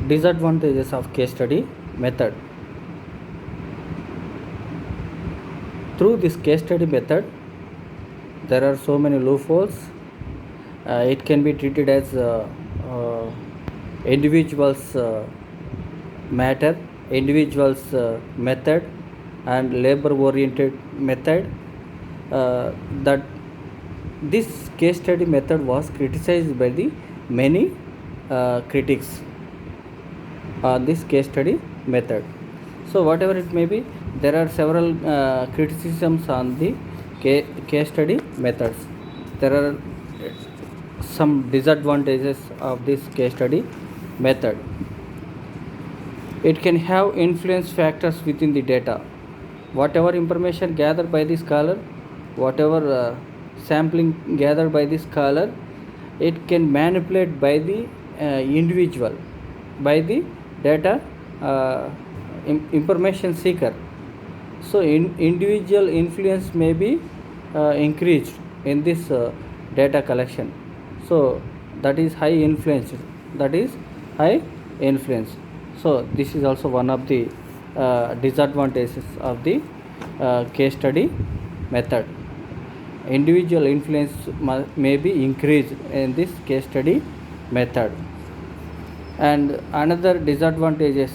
Disadvantages of case study method. Through this case study method, there are so many loopholes. It can be treated as individuals matter, individuals method, and labor oriented method. That this case study method was criticized by the many critics on this case study method. So whatever it may be, there are several criticisms on the case study methods. There are some disadvantages of this case study method. It can have influence factors within the data. Whatever information gathered by the scholar, whatever sampling gathered by the scholar, it can manipulate by the individual, by the data information seeker. So individual influence may be increased in this data collection. So that is high influence. So this is also one of the disadvantages of the case study method. Individual influence may be increased in this case study method. And another disadvantages,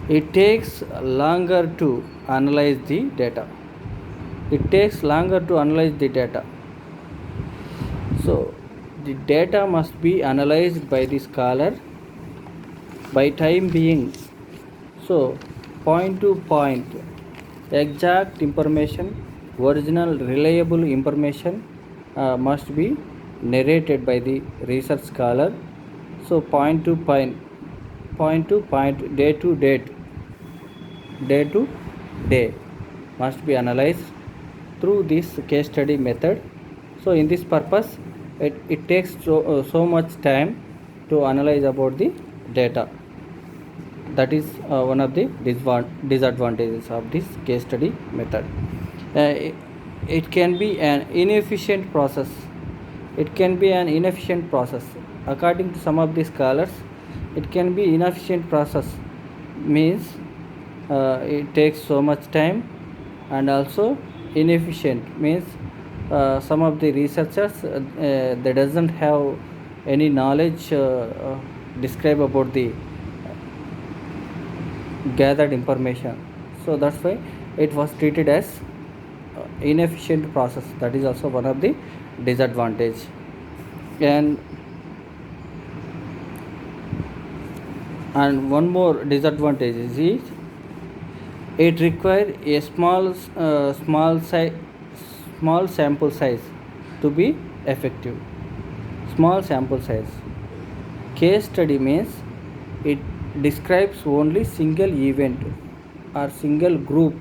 it takes longer to analyze the data. So the data must be analyzed by the scholar by time being. So point to point, exact information, original reliable information must be narrated by the research scholar. So point to point, day to day must be analyzed through this case study method. So in this purpose, it takes so much time to analyze about the data. That is one of the disadvantages of this case study method. It can be an inefficient process. According to some of the scholars, it can be inefficient process, means it takes so much time, and also inefficient means some of the researchers they doesn't have any knowledge describe about the gathered information. So that's why it was treated as inefficient process. That is also one of the disadvantage. And one more disadvantage is it requires a small sample size to be effective. Small sample size. Case study means it describes only single event or single group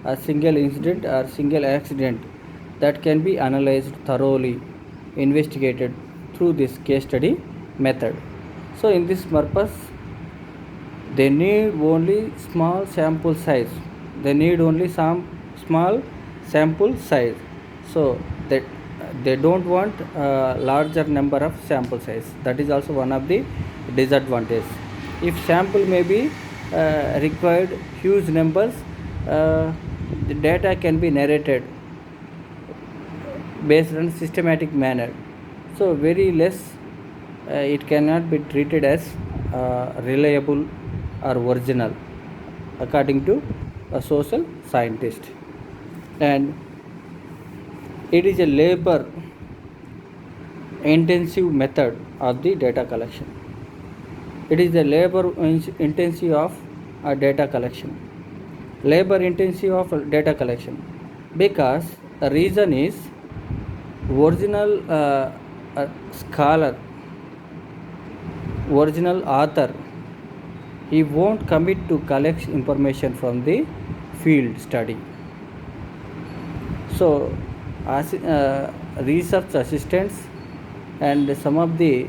or single incident or single accident that can be analyzed thoroughly, investigated through this case study method. So in this purpose, they need only small sample size. So that they don't want larger number of sample size. That is also one of the disadvantages. If sample may be required huge numbers, the data can be narrated based on systematic manner. So very less, it cannot be treated as reliable or original according to a social scientist. And it is a labor intensive method of the data collection. It is the labor intensive of data collection. Because the reason is original scholar, original author, he won't commit to collect information from the field study. So as research assistants and some of the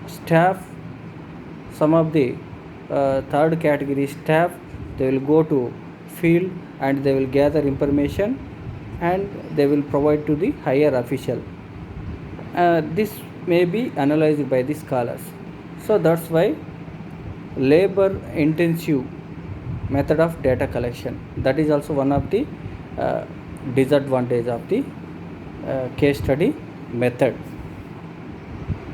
staff, some of the third category staff, they will go to field and they will gather information and they will provide to the higher official. this may be analyzed by the scholars. So that's why labor intensive method of data collection, that is also one of the disadvantage of the case study method.